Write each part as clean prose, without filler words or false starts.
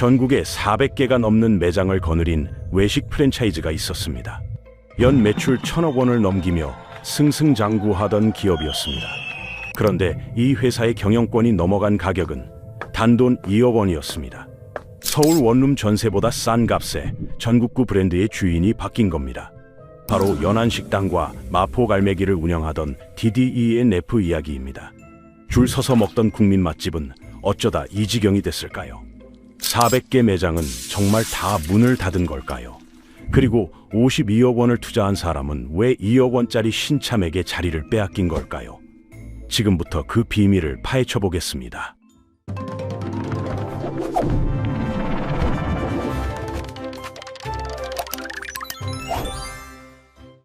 전국에 400개가 넘는 매장을 거느린 외식 프랜차이즈가 있었습니다. 연 매출 1,000억 원을 넘기며 승승장구하던 기업이었습니다. 그런데 이 회사의 경영권이 넘어간 가격은 단돈 2억 원이었습니다. 서울 원룸 전세보다 싼 값에 전국구 브랜드의 주인이 바뀐 겁니다. 바로 연안식당과 마포갈매기를 운영하던 DDE&F 이야기입니다. 줄 서서 먹던 국민 맛집은 어쩌다 이 지경이 됐을까요? 400개 매장은 정말 다 문을 닫은 걸까요? 그리고 52억 원을 투자한 사람은 왜 2억 원짜리 신참에게 자리를 빼앗긴 걸까요? 지금부터 그 비밀을 파헤쳐 보겠습니다.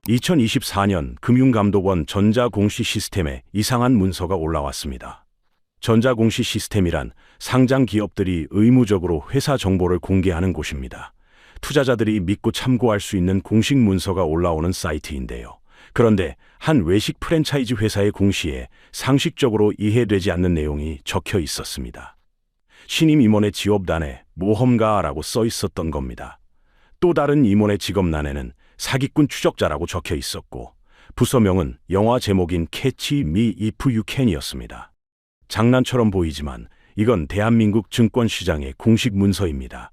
2024년 금융감독원 전자공시 시스템에 이상한 문서가 올라왔습니다. 전자공시 시스템이란 상장 기업들이 의무적으로 회사 정보를 공개하는 곳입니다. 투자자들이 믿고 참고할 수 있는 공식 문서가 올라오는 사이트인데요. 그런데 한 외식 프랜차이즈 회사의 공시에 상식적으로 이해되지 않는 내용이 적혀 있었습니다. 신임 임원의 지업란에 모험가라고 써 있었던 겁니다. 또 다른 임원의 직업란에는 사기꾼 추적자라고 적혀 있었고, 부서명은 영화 제목인 Catch Me If You Can이었습니다. 장난처럼 보이지만 이건 대한민국 증권시장의 공식 문서입니다.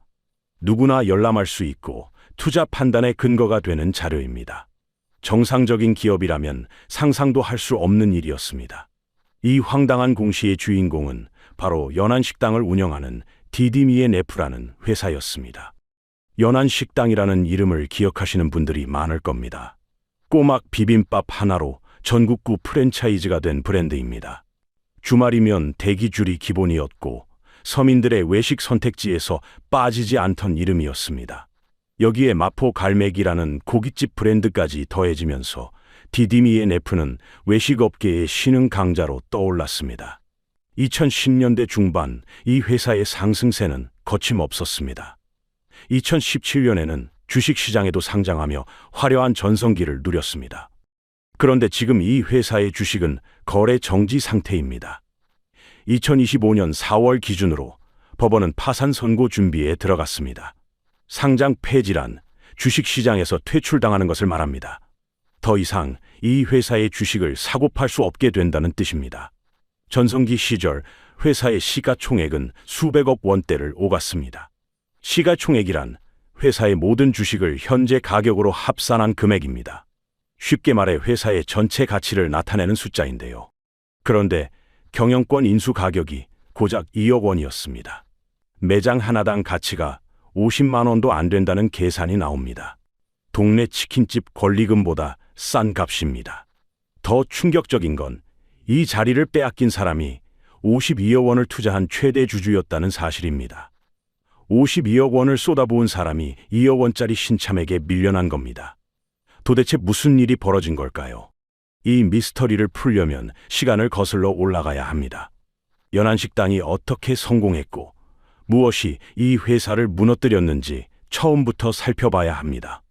누구나 열람할 수 있고 투자 판단의 근거가 되는 자료입니다. 정상적인 기업이라면 상상도 할 수 없는 일이었습니다. 이 황당한 공시의 주인공은 바로 연안식당을 운영하는 DDE&F라는 회사였습니다. 연안식당이라는 이름을 기억하시는 분들이 많을 겁니다. 꼬막 비빔밥 하나로 전국구 프랜차이즈가 된 브랜드입니다. 주말이면 대기줄이 기본이었고 서민들의 외식 선택지에서 빠지지 않던 이름이었습니다. 여기에 마포 갈매기라는 고깃집 브랜드까지 더해지면서 DDE&F는 외식업계의 신흥 강자로 떠올랐습니다. 2010년대 중반 이 회사의 상승세는 거침없었습니다. 2017년에는 주식시장에도 상장하며 화려한 전성기를 누렸습니다. 그런데 지금 이 회사의 주식은 거래 정지 상태입니다. 2025년 4월 기준으로 법원은 파산 선고 준비에 들어갔습니다. 상장 폐지란 주식시장에서 퇴출당하는 것을 말합니다. 더 이상 이 회사의 주식을 사고 팔 수 없게 된다는 뜻입니다. 전성기 시절 회사의 시가총액은 수백억 원대를 오갔습니다. 시가총액이란 회사의 모든 주식을 현재 가격으로 합산한 금액입니다. 쉽게 말해 회사의 전체 가치를 나타내는 숫자인데요. 그런데 경영권 인수 가격이 고작 2억 원이었습니다. 매장 하나당 가치가 50만 원도 안 된다는 계산이 나옵니다. 동네 치킨집 권리금보다 싼 값입니다. 더 충격적인 건 이 자리를 빼앗긴 사람이 52억 원을 투자한 최대 주주였다는 사실입니다. 52억 원을 쏟아부은 사람이 2억 원짜리 신참에게 밀려난 겁니다. 도대체 무슨 일이 벌어진 걸까요? 이 미스터리를 풀려면 시간을 거슬러 올라가야 합니다. 연안식당이 어떻게 성공했고 무엇이 이 회사를 무너뜨렸는지 처음부터 살펴봐야 합니다.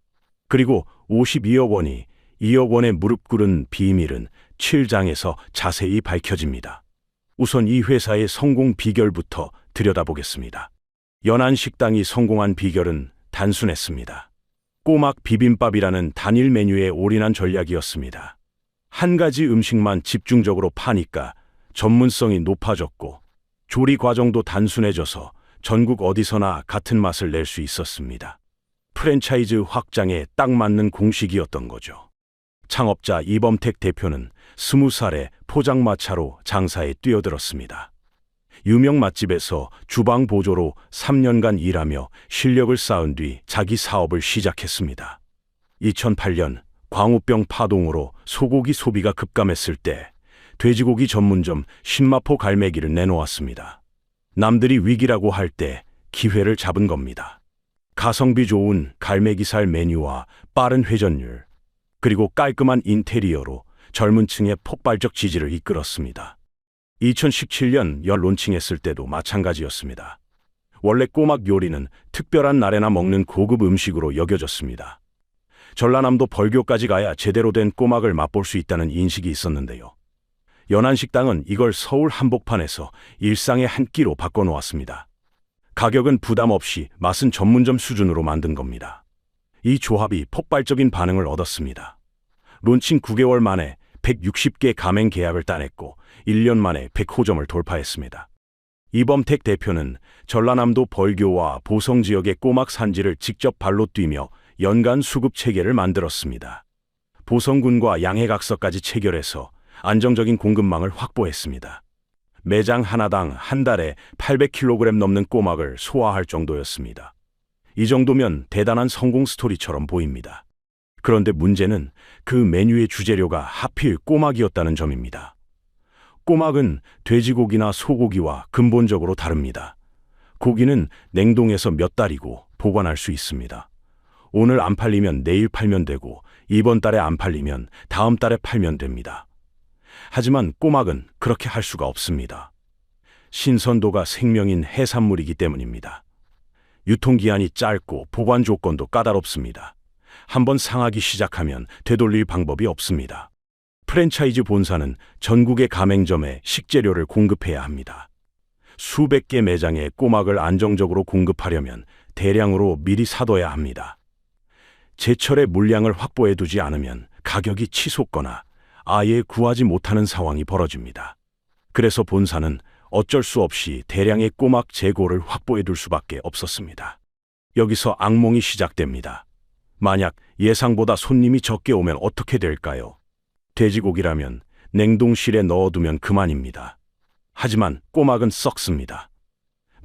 그리고 52억 원이 2억 원에 무릎 꿇은 비밀은 7장에서 자세히 밝혀집니다. 우선 이 회사의 성공 비결부터 들여다보겠습니다. 연안식당이 성공한 비결은 단순했습니다. 꼬막 비빔밥이라는 단일 메뉴에 올인한 전략이었습니다. 한 가지 음식만 집중적으로 파니까 전문성이 높아졌고 조리 과정도 단순해져서 전국 어디서나 같은 맛을 낼 수 있었습니다. 프랜차이즈 확장에 딱 맞는 공식이었던 거죠. 창업자 이범택 대표는 20살에 포장마차로 장사에 뛰어들었습니다. 유명 맛집에서 주방 보조로 3년간 일하며 실력을 쌓은 뒤 자기 사업을 시작했습니다. 2008년 광우병 파동으로 소고기 소비가 급감했을 때 돼지고기 전문점 신마포 갈매기를 내놓았습니다. 남들이 위기라고 할 때 기회를 잡은 겁니다. 가성비 좋은 갈매기살 메뉴와 빠른 회전율, 그리고 깔끔한 인테리어로 젊은 층의 폭발적 지지를 이끌었습니다. 2017년 론칭했을 때도 마찬가지였습니다. 원래 꼬막 요리는 특별한 날에나 먹는 고급 음식으로 여겨졌습니다. 전라남도 벌교까지 가야 제대로 된 꼬막을 맛볼 수 있다는 인식이 있었는데요. 연안식당은 이걸 서울 한복판에서 일상의 한 끼로 바꿔놓았습니다. 가격은 부담 없이 맛은 전문점 수준으로 만든 겁니다. 이 조합이 폭발적인 반응을 얻었습니다. 론칭 9개월 만에 160개 가맹 계약을 따냈고 1년 만에 100호점을 돌파했습니다. 이범택 대표는 전라남도 벌교와 보성 지역의 꼬막 산지를 직접 발로 뛰며 연간 수급 체계를 만들었습니다. 보성군과 양해각서까지 체결해서 안정적인 공급망을 확보했습니다. 매장 하나당 한 달에 800kg 넘는 꼬막을 소화할 정도였습니다. 이 정도면 대단한 성공 스토리처럼 보입니다. 그런데 문제는 그 메뉴의 주재료가 하필 꼬막이었다는 점입니다. 꼬막은 돼지고기나 소고기와 근본적으로 다릅니다. 고기는 냉동해서 몇 달이고 보관할 수 있습니다. 오늘 안 팔리면 내일 팔면 되고 이번 달에 안 팔리면 다음 달에 팔면 됩니다. 하지만 꼬막은 그렇게 할 수가 없습니다. 신선도가 생명인 해산물이기 때문입니다. 유통기한이 짧고 보관 조건도 까다롭습니다. 한번 상하기 시작하면 되돌릴 방법이 없습니다. 프랜차이즈 본사는 전국의 가맹점에 식재료를 공급해야 합니다. 수백 개 매장에 꼬막을 안정적으로 공급하려면 대량으로 미리 사둬야 합니다. 제철의 물량을 확보해 두지 않으면 가격이 치솟거나 아예 구하지 못하는 상황이 벌어집니다. 그래서 본사는 어쩔 수 없이 대량의 꼬막 재고를 확보해 둘 수밖에 없었습니다. 여기서 악몽이 시작됩니다. 만약 예상보다 손님이 적게 오면 어떻게 될까요? 돼지고기라면 냉동실에 넣어두면 그만입니다. 하지만 꼬막은 썩습니다.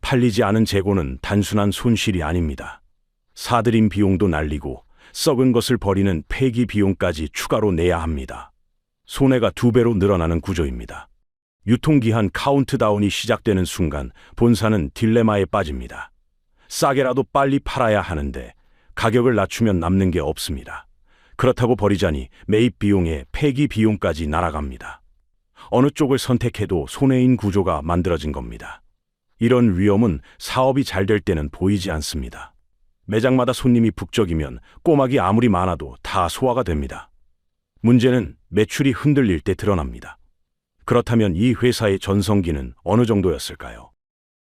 팔리지 않은 재고는 단순한 손실이 아닙니다. 사들인 비용도 날리고 썩은 것을 버리는 폐기 비용까지 추가로 내야 합니다. 손해가 2배로 늘어나는 구조입니다. 유통기한 카운트다운이 시작되는 순간 본사는 딜레마에 빠집니다. 싸게라도 빨리 팔아야 하는데 가격을 낮추면 남는 게 없습니다. 그렇다고 버리자니 매입 비용에 폐기 비용까지 날아갑니다. 어느 쪽을 선택해도 손해인 구조가 만들어진 겁니다. 이런 위험은 사업이 잘 될 때는 보이지 않습니다. 매장마다 손님이 북적이면 꼬막이 아무리 많아도 다 소화가 됩니다. 문제는 매출이 흔들릴 때 드러납니다. 그렇다면 이 회사의 전성기는 어느 정도였을까요?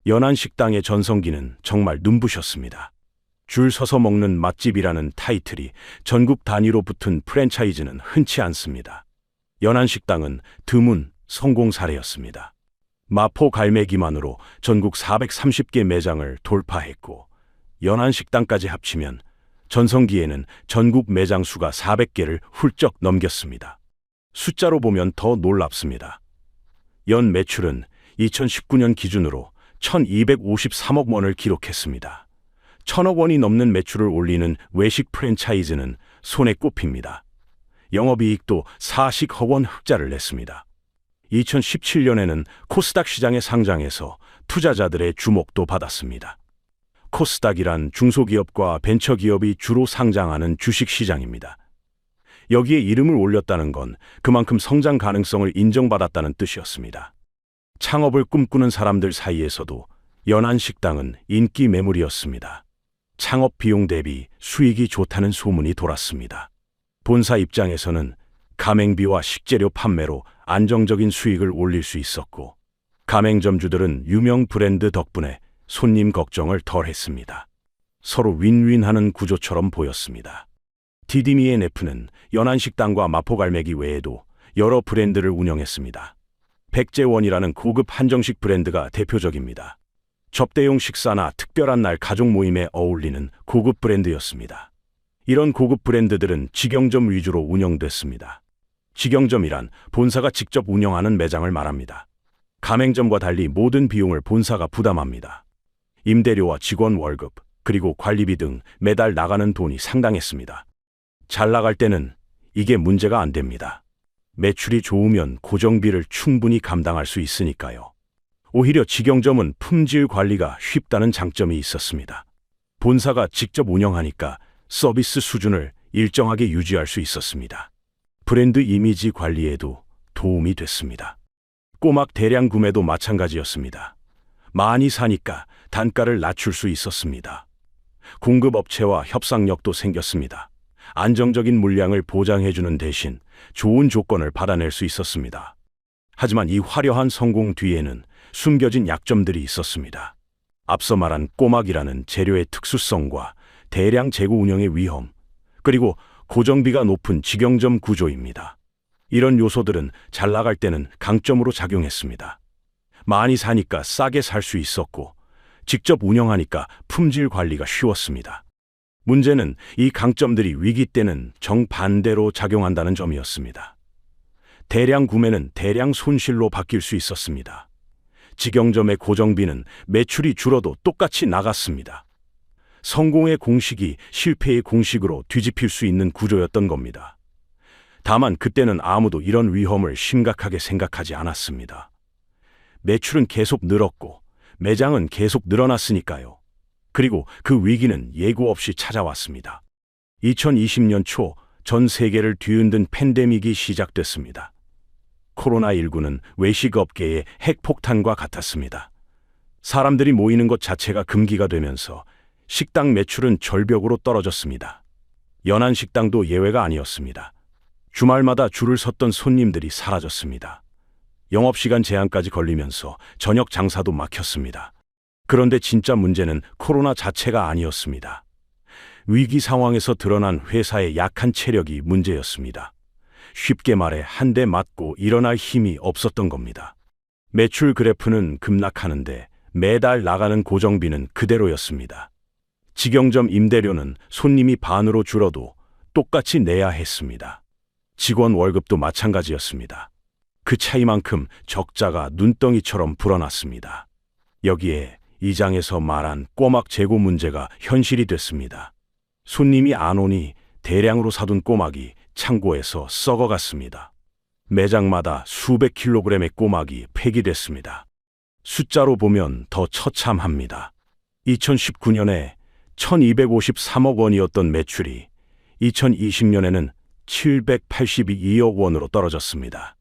연안식당의 전성기는 정말 눈부셨습니다. 줄 서서 먹는 맛집이라는 타이틀이 전국 단위로 붙은 프랜차이즈는 흔치 않습니다. 연안식당은 드문 성공 사례였습니다. 마포 갈매기만으로 전국 430개 매장을 돌파했고 연안식당까지 합치면 전성기에는 전국 매장 수가 400개를 훌쩍 넘겼습니다. 숫자로 보면 더 놀랍습니다. 연 매출은 2019년 기준으로 1253억 원을 기록했습니다. 1000억 원이 넘는 매출을 올리는 외식 프랜차이즈는 손에 꼽힙니다. 영업이익도 40억 원 흑자를 냈습니다. 2017년에는 코스닥 시장에 상장해서 투자자들의 주목도 받았습니다. 코스닥이란 중소기업과 벤처기업이 주로 상장하는 주식시장입니다. 여기에 이름을 올렸다는 건 그만큼 성장 가능성을 인정받았다는 뜻이었습니다. 창업을 꿈꾸는 사람들 사이에서도 연안식당은 인기 매물이었습니다. 창업 비용 대비 수익이 좋다는 소문이 돌았습니다. 본사 입장에서는 가맹비와 식재료 판매로 안정적인 수익을 올릴 수 있었고 가맹점주들은 유명 브랜드 덕분에 손님 걱정을 덜 했습니다. 서로 윈윈하는 구조처럼 보였습니다. 디디미앤에프는 연안식당과 마포갈매기 외에도 여러 브랜드를 운영했습니다. 백제원이라는 고급 한정식 브랜드가 대표적입니다. 접대용 식사나 특별한 날 가족 모임에 어울리는 고급 브랜드였습니다. 이런 고급 브랜드들은 직영점 위주로 운영됐습니다. 직영점이란 본사가 직접 운영하는 매장을 말합니다. 가맹점과 달리 모든 비용을 본사가 부담합니다. 임대료와 직원 월급, 그리고 관리비 등 매달 나가는 돈이 상당했습니다. 잘 나갈 때는 이게 문제가 안 됩니다. 매출이 좋으면 고정비를 충분히 감당할 수 있으니까요. 오히려 직영점은 품질 관리가 쉽다는 장점이 있었습니다. 본사가 직접 운영하니까 서비스 수준을 일정하게 유지할 수 있었습니다. 브랜드 이미지 관리에도 도움이 됐습니다. 꼬막 대량 구매도 마찬가지였습니다. 많이 사니까 단가를 낮출 수 있었습니다. 공급업체와 협상력도 생겼습니다. 안정적인 물량을 보장해주는 대신 좋은 조건을 받아낼 수 있었습니다. 하지만 이 화려한 성공 뒤에는 숨겨진 약점들이 있었습니다. 앞서 말한 꼬막이라는 재료의 특수성과 대량 재고 운영의 위험, 그리고 고정비가 높은 직영점 구조입니다. 이런 요소들은 잘 나갈 때는 강점으로 작용했습니다. 많이 사니까 싸게 살 수 있었고, 직접 운영하니까 품질 관리가 쉬웠습니다. 문제는 이 강점들이 위기 때는 정반대로 작용한다는 점이었습니다. 대량 구매는 대량 손실로 바뀔 수 있었습니다. 직영점의 고정비는 매출이 줄어도 똑같이 나갔습니다. 성공의 공식이 실패의 공식으로 뒤집힐 수 있는 구조였던 겁니다. 다만 그때는 아무도 이런 위험을 심각하게 생각하지 않았습니다. 매출은 계속 늘었고 매장은 계속 늘어났으니까요. 그리고 그 위기는 예고 없이 찾아왔습니다. 2020년 초 전 세계를 뒤흔든 팬데믹이 시작됐습니다. 코로나19는 외식업계의 핵폭탄과 같았습니다. 사람들이 모이는 것 자체가 금기가 되면서 식당 매출은 절벽으로 떨어졌습니다. 연안 식당도 예외가 아니었습니다. 주말마다 줄을 섰던 손님들이 사라졌습니다. 영업시간 제한까지 걸리면서 저녁 장사도 막혔습니다. 그런데 진짜 문제는 코로나 자체가 아니었습니다. 위기 상황에서 드러난 회사의 약한 체력이 문제였습니다. 쉽게 말해 한 대 맞고 일어날 힘이 없었던 겁니다. 매출 그래프는 급락하는데 매달 나가는 고정비는 그대로였습니다. 직영점 임대료는 손님이 반으로 줄어도 똑같이 내야 했습니다. 직원 월급도 마찬가지였습니다. 그 차이만큼 적자가 눈덩이처럼 불어났습니다. 여기에 이 장에서 말한 꼬막 재고 문제가 현실이 됐습니다. 손님이 안 오니 대량으로 사둔 꼬막이 창고에서 썩어갔습니다. 매장마다 수백 킬로그램의 꼬막이 폐기됐습니다. 숫자로 보면 더 처참합니다. 2019년에 1253억 원이었던 매출이 2020년에는 782억 원으로 떨어졌습니다.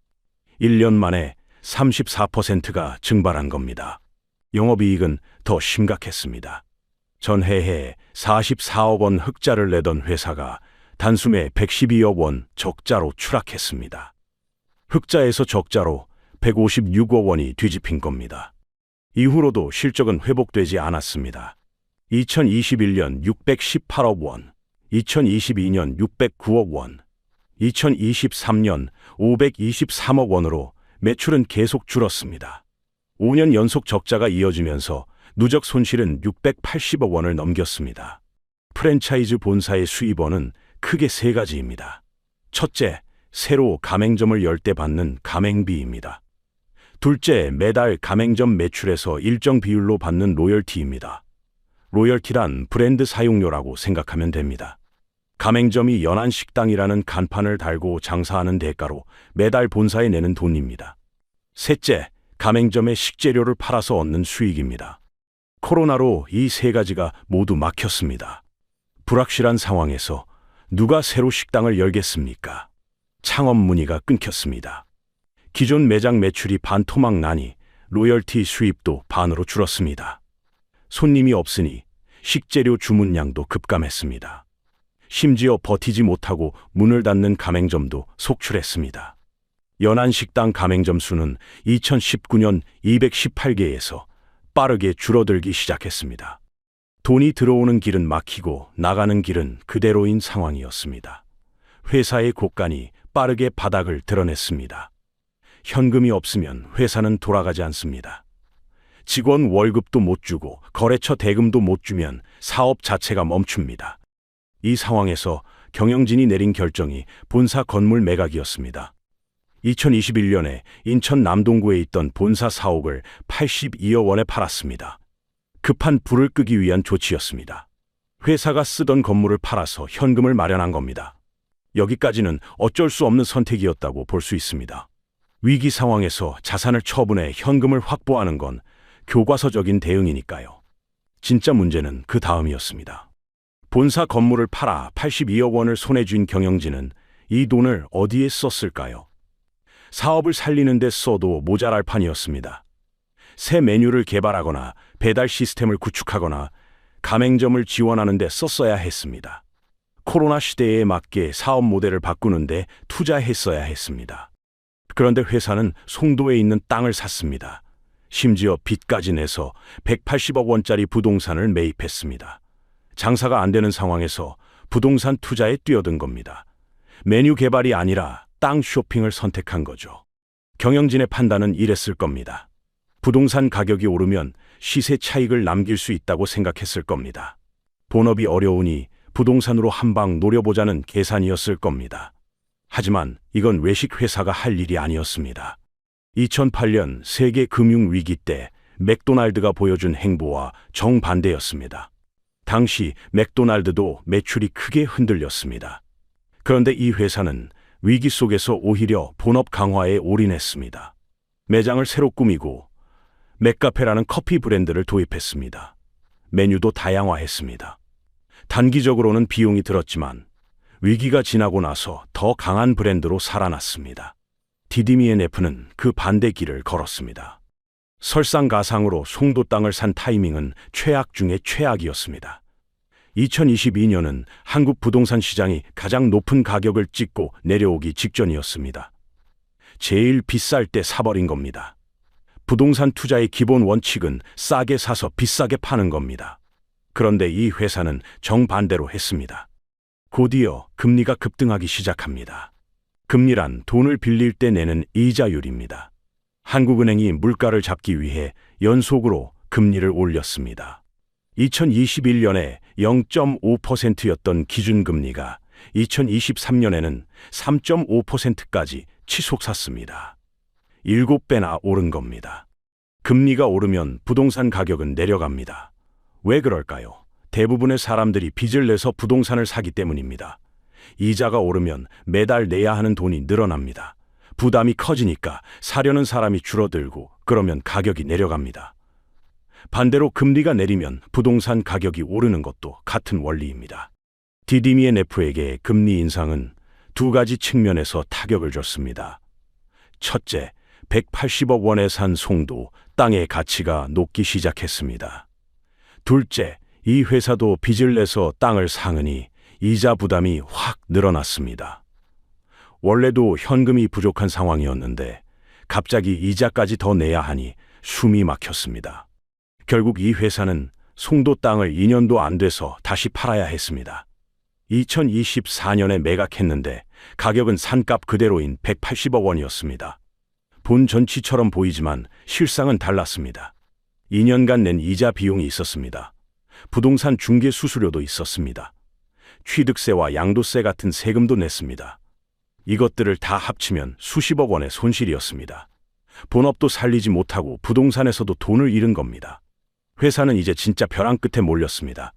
1년 만에 34%가 증발한 겁니다. 영업이익은 더 심각했습니다. 전해에 44억 원 흑자를 내던 회사가 단숨에 112억 원 적자로 추락했습니다. 흑자에서 적자로 156억 원이 뒤집힌 겁니다. 이후로도 실적은 회복되지 않았습니다. 2021년 618억 원, 2022년 609억 원, 2023년 523억 원으로 매출은 계속 줄었습니다. 5년 연속 적자가 이어지면서 누적 손실은 680억 원을 넘겼습니다. 프랜차이즈 본사의 수입원은 크게 세 가지입니다. 첫째, 새로 가맹점을 열 때 받는 가맹비입니다. 둘째, 매달 가맹점 매출에서 일정 비율로 받는 로열티입니다. 로열티란 브랜드 사용료라고 생각하면 됩니다. 가맹점이 연안식당이라는 간판을 달고 장사하는 대가로 매달 본사에 내는 돈입니다. 셋째, 가맹점의 식재료를 팔아서 얻는 수익입니다. 코로나로 이 세 가지가 모두 막혔습니다. 불확실한 상황에서 누가 새로 식당을 열겠습니까? 창업 문의가 끊겼습니다. 기존 매장 매출이 반토막 나니 로열티 수입도 반으로 줄었습니다. 손님이 없으니 식재료 주문량도 급감했습니다. 심지어 버티지 못하고 문을 닫는 가맹점도 속출했습니다. 연안식당 가맹점 수는 2019년 218개에서 빠르게 줄어들기 시작했습니다. 돈이 들어오는 길은 막히고 나가는 길은 그대로인 상황이었습니다. 회사의 곳간이 빠르게 바닥을 드러냈습니다. 현금이 없으면 회사는 돌아가지 않습니다. 직원 월급도 못 주고 거래처 대금도 못 주면 사업 자체가 멈춥니다. 이 상황에서 경영진이 내린 결정이 본사 건물 매각이었습니다. 2021년에 인천 남동구에 있던 본사 사옥을 82억 원에 팔았습니다. 급한 불을 끄기 위한 조치였습니다. 회사가 쓰던 건물을 팔아서 현금을 마련한 겁니다. 여기까지는 어쩔 수 없는 선택이었다고 볼 수 있습니다. 위기 상황에서 자산을 처분해 현금을 확보하는 건 교과서적인 대응이니까요. 진짜 문제는 그 다음이었습니다. 본사 건물을 팔아 82억 원을 손에 쥔 경영진은 이 돈을 어디에 썼을까요? 사업을 살리는 데 써도 모자랄 판이었습니다. 새 메뉴를 개발하거나 배달 시스템을 구축하거나 가맹점을 지원하는 데 썼어야 했습니다. 코로나 시대에 맞게 사업 모델을 바꾸는 데 투자했어야 했습니다. 그런데 회사는 송도에 있는 땅을 샀습니다. 심지어 빚까지 내서 180억 원짜리 부동산을 매입했습니다. 장사가 안 되는 상황에서 부동산 투자에 뛰어든 겁니다. 메뉴 개발이 아니라 땅 쇼핑을 선택한 거죠. 경영진의 판단은 이랬을 겁니다. 부동산 가격이 오르면 시세 차익을 남길 수 있다고 생각했을 겁니다. 본업이 어려우니 부동산으로 한 방 노려보자는 계산이었을 겁니다. 하지만 이건 외식회사가 할 일이 아니었습니다. 2008년 세계 금융위기 때 맥도날드가 보여준 행보와 정반대였습니다. 당시 맥도날드도 매출이 크게 흔들렸습니다. 그런데 이 회사는 위기 속에서 오히려 본업 강화에 올인했습니다. 매장을 새로 꾸미고 맥카페라는 커피 브랜드를 도입했습니다. 메뉴도 다양화했습니다. 단기적으로는 비용이 들었지만 위기가 지나고 나서 더 강한 브랜드로 살아났습니다. 디디미앤에프는 그 반대 길을 걸었습니다. 설상가상으로 송도 땅을 산 타이밍은 최악 중의 최악이었습니다. 2022년은 한국 부동산 시장이 가장 높은 가격을 찍고 내려오기 직전이었습니다. 제일 비쌀 때 사버린 겁니다. 부동산 투자의 기본 원칙은 싸게 사서 비싸게 파는 겁니다. 그런데 이 회사는 정반대로 했습니다. 곧이어 금리가 급등하기 시작합니다. 금리란 돈을 빌릴 때 내는 이자율입니다. 한국은행이 물가를 잡기 위해 연속으로 금리를 올렸습니다. 2021년에 0.5%였던 기준금리가 2023년에는 3.5%까지 치솟았습니다. 7배나 오른 겁니다. 금리가 오르면 부동산 가격은 내려갑니다. 왜 그럴까요? 대부분의 사람들이 빚을 내서 부동산을 사기 때문입니다. 이자가 오르면 매달 내야 하는 돈이 늘어납니다. 부담이 커지니까 사려는 사람이 줄어들고 그러면 가격이 내려갑니다. 반대로 금리가 내리면 부동산 가격이 오르는 것도 같은 원리입니다. 디디미앤에프에게 금리 인상은 두 가지 측면에서 타격을 줬습니다. 첫째, 180억 원에 산 송도 땅의 가치가 녹기 시작했습니다. 둘째, 이 회사도 빚을 내서 땅을 사으니 이자 부담이 확 늘어났습니다. 원래도 현금이 부족한 상황이었는데 갑자기 이자까지 더 내야 하니 숨이 막혔습니다. 결국 이 회사는 송도 땅을 2년도 안 돼서 다시 팔아야 했습니다. 2024년에 매각했는데 가격은 산값 그대로인 180억 원이었습니다. 본 전치처럼 보이지만 실상은 달랐습니다. 2년간 낸 이자 비용이 있었습니다. 부동산 중개 수수료도 있었습니다. 취득세와 양도세 같은 세금도 냈습니다. 이것들을 다 합치면 수십억 원의 손실이었습니다. 본업도 살리지 못하고 부동산에서도 돈을 잃은 겁니다. 회사는 이제 진짜 벼랑 끝에 몰렸습니다.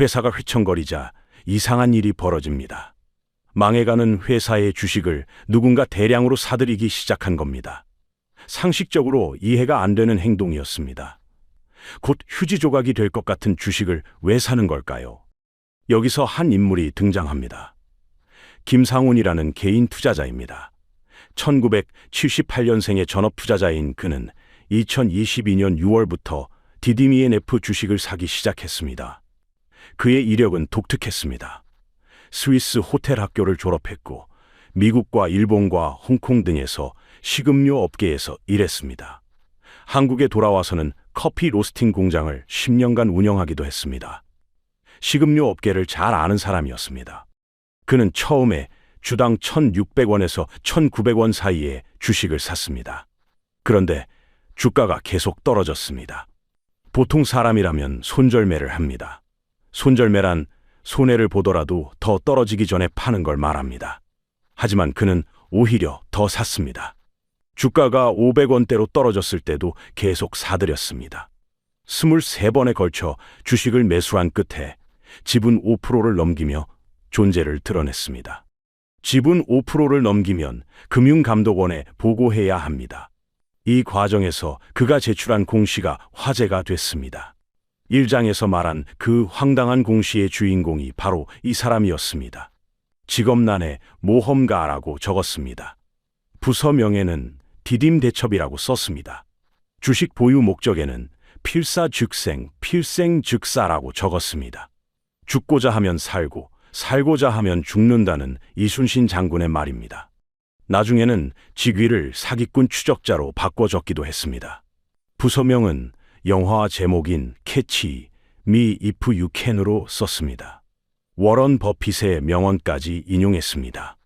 회사가 휘청거리자 이상한 일이 벌어집니다. 망해가는 회사의 주식을 누군가 대량으로 사들이기 시작한 겁니다. 상식적으로 이해가 안 되는 행동이었습니다. 곧 휴지 조각이 될 것 같은 주식을 왜 사는 걸까요? 여기서 한 인물이 등장합니다. 김상훈이라는 개인 투자자입니다. 1978년생의 전업 투자자인 그는 2022년 6월부터 디디미앤에프 주식을 사기 시작했습니다. 그의 이력은 독특했습니다. 스위스 호텔 학교를 졸업했고 미국과 일본과 홍콩 등에서 식음료 업계에서 일했습니다. 한국에 돌아와서는 커피 로스팅 공장을 10년간 운영하기도 했습니다. 식음료 업계를 잘 아는 사람이었습니다. 그는 처음에 주당 1,600원에서 1,900원 사이에 주식을 샀습니다. 그런데 주가가 계속 떨어졌습니다. 보통 사람이라면 손절매를 합니다. 손절매란 손해를 보더라도 더 떨어지기 전에 파는 걸 말합니다. 하지만 그는 오히려 더 샀습니다. 주가가 500원대로 떨어졌을 때도 계속 사들였습니다. 23번에 걸쳐 주식을 매수한 끝에 지분 5%를 넘기며 존재를 드러냈습니다. 지분 5%를 넘기면 금융감독원에 보고해야 합니다. 이 과정에서 그가 제출한 공시가 화제가 됐습니다. 1장에서 말한 그 황당한 공시의 주인공이 바로 이 사람이었습니다. 직업란에 모험가라고 적었습니다. 부서명에는 디딤대첩이라고 썼습니다. 주식 보유 목적에는 필사즉생, 필생즉사라고 적었습니다. 죽고자 하면 살고, 살고자 하면 죽는다는 이순신 장군의 말입니다. 나중에는 직위를 사기꾼 추적자로 바꿔 적기도 했습니다. 부서명은 영화 제목인 캐치 미 이프 유 캔으로 썼습니다. 워런 버핏의 명언까지 인용했습니다.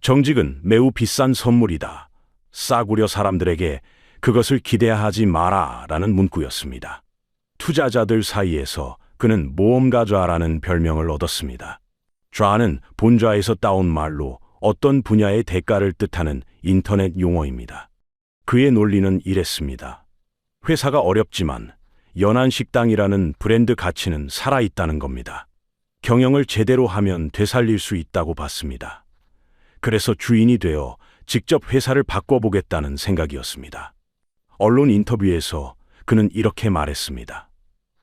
정직은 매우 비싼 선물이다. 싸구려 사람들에게 그것을 기대하지 마라 라는 문구였습니다. 투자자들 사이에서 그는 모험가좌라는 별명을 얻었습니다. 좌는 본좌에서 따온 말로 어떤 분야의 대가를 뜻하는 인터넷 용어입니다. 그의 논리는 이랬습니다. 회사가 어렵지만 연안식당이라는 브랜드 가치는 살아있다는 겁니다. 경영을 제대로 하면 되살릴 수 있다고 봤습니다. 그래서 주인이 되어 직접 회사를 바꿔보겠다는 생각이었습니다. 언론 인터뷰에서 그는 이렇게 말했습니다.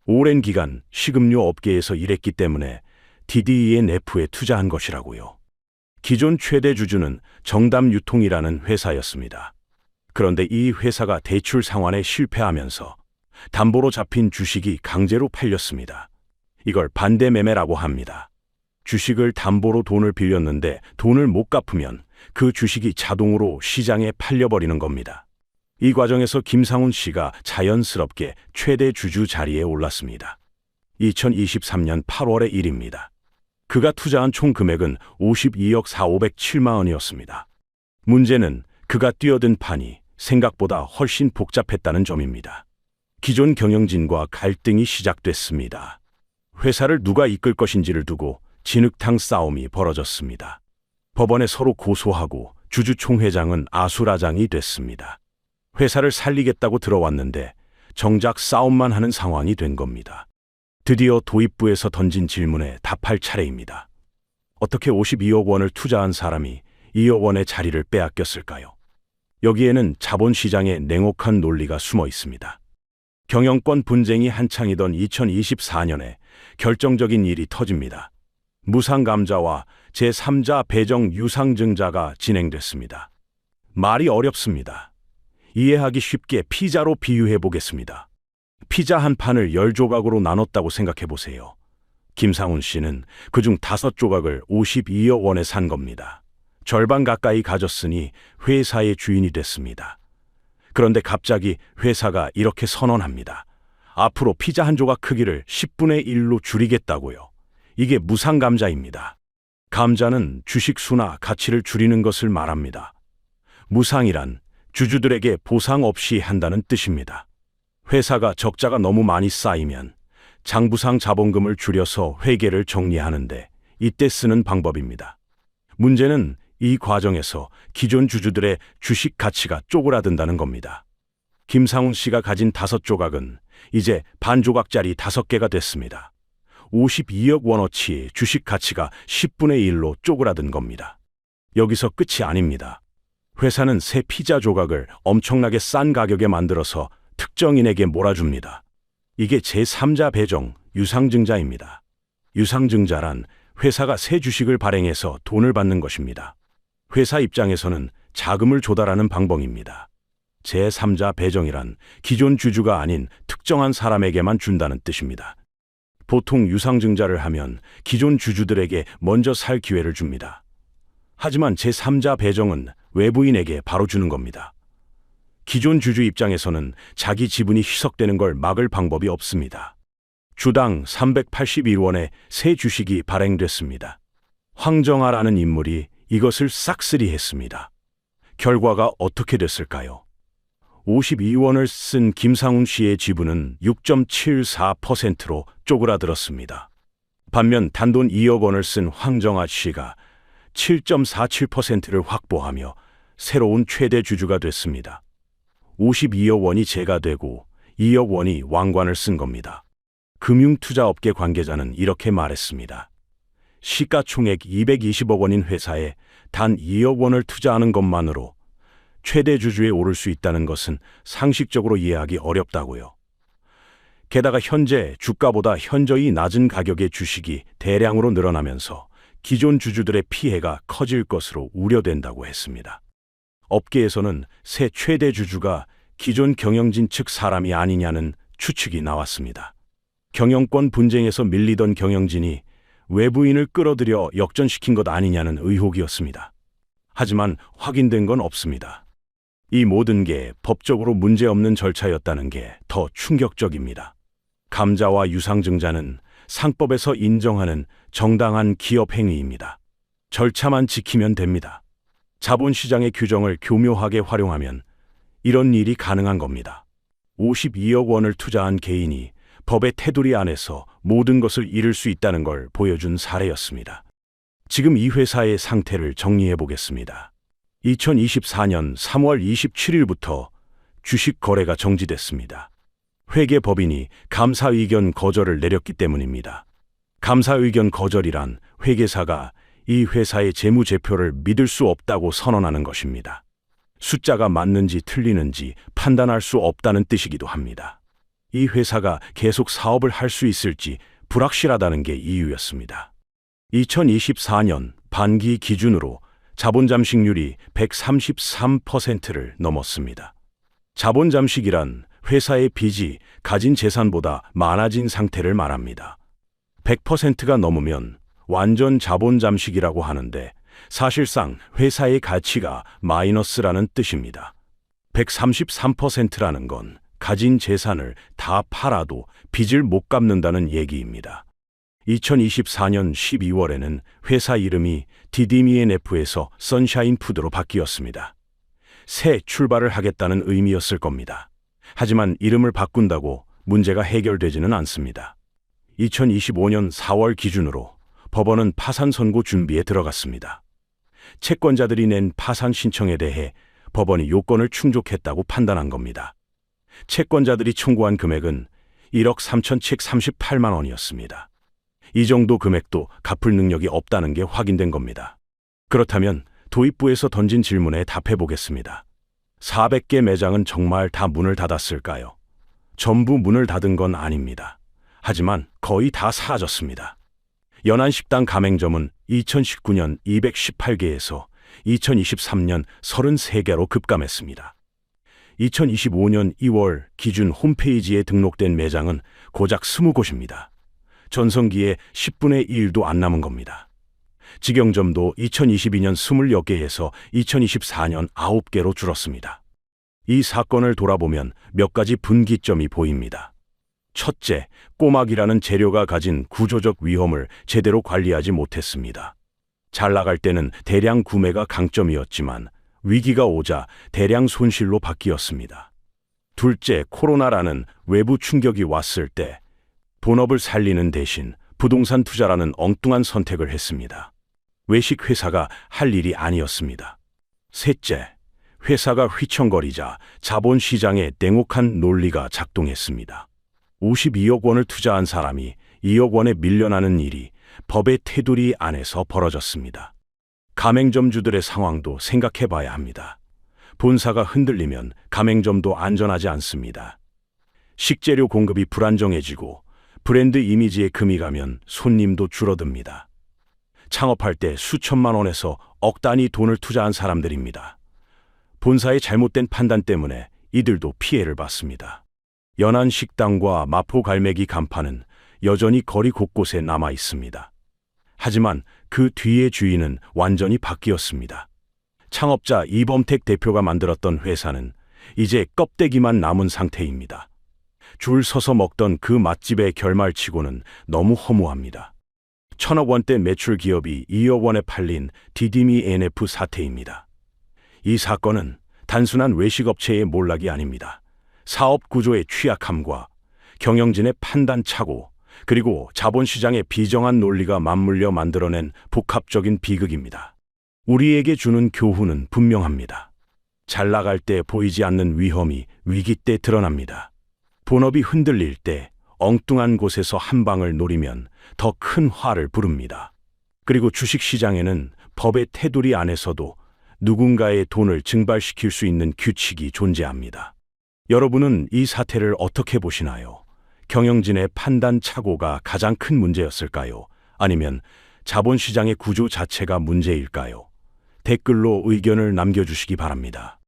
오랜 기간 식음료 업계에서 일했기 때문에 DDE&F에 투자한 것이라고요. 기존 최대 주주는 정담 유통이라는 회사였습니다. 그런데 이 회사가 대출 상환에 실패하면서 담보로 잡힌 주식이 강제로 팔렸습니다. 이걸 반대 매매라고 합니다. 주식을 담보로 돈을 빌렸는데 돈을 못 갚으면 그 주식이 자동으로 시장에 팔려버리는 겁니다. 이 과정에서 김상훈 씨가 자연스럽게 최대 주주 자리에 올랐습니다. 2023년 8월의 일입니다. 그가 투자한 총 금액은 52억 4,507만 원이었습니다. 문제는 그가 뛰어든 판이 생각보다 훨씬 복잡했다는 점입니다. 기존 경영진과 갈등이 시작됐습니다. 회사를 누가 이끌 것인지를 두고 진흙탕 싸움이 벌어졌습니다. 법원에 서로 고소하고 주주총회장은 아수라장이 됐습니다. 회사를 살리겠다고 들어왔는데 정작 싸움만 하는 상황이 된 겁니다. 드디어 도입부에서 던진 질문에 답할 차례입니다. 어떻게 52억 원을 투자한 사람이 2억 원의 자리를 빼앗겼을까요? 여기에는 자본시장의 냉혹한 논리가 숨어 있습니다. 경영권 분쟁이 한창이던 2024년에 결정적인 일이 터집니다. 무상감자와 제3자 배정 유상증자가 진행됐습니다. 말이 어렵습니다. 이해하기 쉽게 피자로 비유해 보겠습니다. 피자 한 판을 10조각으로 나눴다고 생각해 보세요. 김상훈 씨는 그중 5조각을 52억 원에 산 겁니다. 절반 가까이 가졌으니 회사의 주인이 됐습니다. 그런데 갑자기 회사가 이렇게 선언합니다. 앞으로 피자 한 조각 크기를 10분의 1로 줄이겠다고요. 이게 무상감자입니다. 감자는 주식 수나 가치를 줄이는 것을 말합니다. 무상이란 주주들에게 보상 없이 한다는 뜻입니다. 회사가 적자가 너무 많이 쌓이면 장부상 자본금을 줄여서 회계를 정리하는데 이때 쓰는 방법입니다. 문제는 이 과정에서 기존 주주들의 주식 가치가 쪼그라든다는 겁니다. 김상훈 씨가 가진 5조각은 이제 반 조각짜리 5개가 됐습니다. 52억 원어치의 주식 가치가 10분의 1로 쪼그라든 겁니다. 여기서 끝이 아닙니다. 회사는 새 피자 조각을 엄청나게 싼 가격에 만들어서 특정인에게 몰아줍니다. 이게 제3자 배정 유상증자입니다. 유상증자란 회사가 새 주식을 발행해서 돈을 받는 것입니다. 회사 입장에서는 자금을 조달하는 방법입니다. 제3자 배정이란 기존 주주가 아닌 특정한 사람에게만 준다는 뜻입니다. 보통 유상증자를 하면 기존 주주들에게 먼저 살 기회를 줍니다. 하지만 제3자 배정은 외부인에게 바로 주는 겁니다. 기존 주주 입장에서는 자기 지분이 희석되는 걸 막을 방법이 없습니다. 주당 381원의 새 주식이 발행됐습니다. 황정아라는 인물이 이것을 싹쓸이했습니다. 결과가 어떻게 됐을까요? 52원을 쓴 김상훈 씨의 지분은 6.74%로 쪼그라들었습니다. 반면 단돈 2억 원을 쓴 황정아 씨가 7.47%를 확보하며 새로운 최대 주주가 됐습니다. 52억 원이 재가 되고 2억 원이 왕관을 쓴 겁니다. 금융투자업계 관계자는 이렇게 말했습니다. 시가총액 220억 원인 회사에 단 2억 원을 투자하는 것만으로 최대 주주에 오를 수 있다는 것은 상식적으로 이해하기 어렵다고요. 게다가 현재 주가보다 현저히 낮은 가격의 주식이 대량으로 늘어나면서 기존 주주들의 피해가 커질 것으로 우려된다고 했습니다. 업계에서는 새 최대 주주가 기존 경영진 측 사람이 아니냐는 추측이 나왔습니다. 경영권 분쟁에서 밀리던 경영진이 외부인을 끌어들여 역전시킨 것 아니냐는 의혹이었습니다. 하지만 확인된 건 없습니다. 이 모든 게 법적으로 문제없는 절차였다는 게 더 충격적입니다. 감자와 유상증자는 상법에서 인정하는 정당한 기업 행위입니다. 절차만 지키면 됩니다. 자본시장의 규정을 교묘하게 활용하면 이런 일이 가능한 겁니다. 52억 원을 투자한 개인이 법의 테두리 안에서 모든 것을 잃을 수 있다는 걸 보여준 사례였습니다. 지금 이 회사의 상태를 정리해 보겠습니다. 2024년 3월 27일부터 주식 거래가 정지됐습니다. 회계법인이 감사 의견 거절을 내렸기 때문입니다. 감사 의견 거절이란 회계사가 이 회사의 재무제표를 믿을 수 없다고 선언하는 것입니다. 숫자가 맞는지 틀리는지 판단할 수 없다는 뜻이기도 합니다. 이 회사가 계속 사업을 할 수 있을지 불확실하다는 게 이유였습니다. 2024년 반기 기준으로 자본 잠식률이 133%를 넘었습니다. 자본 잠식이란 회사의 빚이 가진 재산보다 많아진 상태를 말합니다. 100%가 넘으면 완전 자본 잠식이라고 하는데 사실상 회사의 가치가 마이너스라는 뜻입니다. 133%라는 건 가진 재산을 다 팔아도 빚을 못 갚는다는 얘기입니다. 2024년 12월에는 회사 이름이 DDMENF에서 선샤인 푸드로 바뀌었습니다. 새 출발을 하겠다는 의미였을 겁니다. 하지만 이름을 바꾼다고 문제가 해결되지는 않습니다. 2025년 4월 기준으로 법원은 파산 선고 준비에 들어갔습니다. 채권자들이 낸 파산 신청에 대해 법원이 요건을 충족했다고 판단한 겁니다. 채권자들이 청구한 금액은 1억 3,738만 원이었습니다. 이 정도 금액도 갚을 능력이 없다는 게 확인된 겁니다. 그렇다면 도입부에서 던진 질문에 답해 보겠습니다. 400개 매장은 정말 다 문을 닫았을까요? 전부 문을 닫은 건 아닙니다. 하지만 거의 다 사라졌습니다. 연안식당 가맹점은 2019년 218개에서 2023년 33개로 급감했습니다. 2025년 2월 기준 홈페이지에 등록된 매장은 고작 20곳입니다. 전성기에 10분의 1도 안 남은 겁니다. 직영점도 2022년 20개에서 2024년 9개로 줄었습니다. 이 사건을 돌아보면 몇 가지 분기점이 보입니다. 첫째, 꼬막이라는 재료가 가진 구조적 위험을 제대로 관리하지 못했습니다. 잘 나갈 때는 대량 구매가 강점이었지만 위기가 오자 대량 손실로 바뀌었습니다. 둘째, 코로나라는 외부 충격이 왔을 때 본업을 살리는 대신 부동산 투자라는 엉뚱한 선택을 했습니다. 외식 회사가 할 일이 아니었습니다. 셋째, 회사가 휘청거리자 자본시장의 냉혹한 논리가 작동했습니다. 52억 원을 투자한 사람이 2억 원에 밀려나는 일이 법의 테두리 안에서 벌어졌습니다. 가맹점주들의 상황도 생각해 봐야 합니다. 본사가 흔들리면 가맹점도 안전하지 않습니다. 식재료 공급이 불안정해지고 브랜드 이미지에 금이 가면 손님도 줄어듭니다. 창업할 때 수천만 원에서 억 단위 돈을 투자한 사람들입니다. 본사의 잘못된 판단 때문에 이들도 피해를 봤습니다. 연안식당과 마포갈매기 간판은 여전히 거리 곳곳에 남아 있습니다. 하지만 그 뒤의 주인은 완전히 바뀌었습니다. 창업자 이범택 대표가 만들었던 회사는 이제 껍데기만 남은 상태입니다. 줄 서서 먹던 그 맛집의 결말치고는 너무 허무합니다. 1,000억 원대 매출 기업이 2억 원에 팔린 DDMENF 사태입니다. 이 사건은 단순한 외식업체의 몰락이 아닙니다. 사업 구조의 취약함과 경영진의 판단 착오, 그리고 자본시장의 비정한 논리가 맞물려 만들어낸 복합적인 비극입니다. 우리에게 주는 교훈은 분명합니다. 잘 나갈 때 보이지 않는 위험이 위기 때 드러납니다. 본업이 흔들릴 때 엉뚱한 곳에서 한 방을 노리면 더 큰 화를 부릅니다. 그리고 주식시장에는 법의 테두리 안에서도 누군가의 돈을 증발시킬 수 있는 규칙이 존재합니다. 여러분은 이 사태를 어떻게 보시나요? 경영진의 판단 착오가 가장 큰 문제였을까요? 아니면 자본시장의 구조 자체가 문제일까요? 댓글로 의견을 남겨주시기 바랍니다.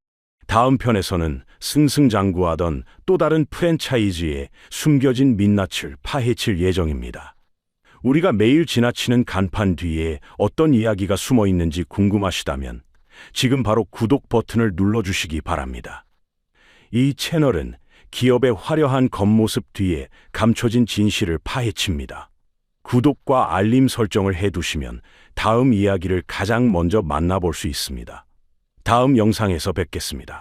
다음 편에서는 승승장구하던 또 다른 프랜차이즈의 숨겨진 민낯을 파헤칠 예정입니다. 우리가 매일 지나치는 간판 뒤에 어떤 이야기가 숨어 있는지 궁금하시다면 지금 바로 구독 버튼을 눌러주시기 바랍니다. 이 채널은 기업의 화려한 겉모습 뒤에 감춰진 진실을 파헤칩니다. 구독과 알림 설정을 해두시면 다음 이야기를 가장 먼저 만나볼 수 있습니다. 다음 영상에서 뵙겠습니다.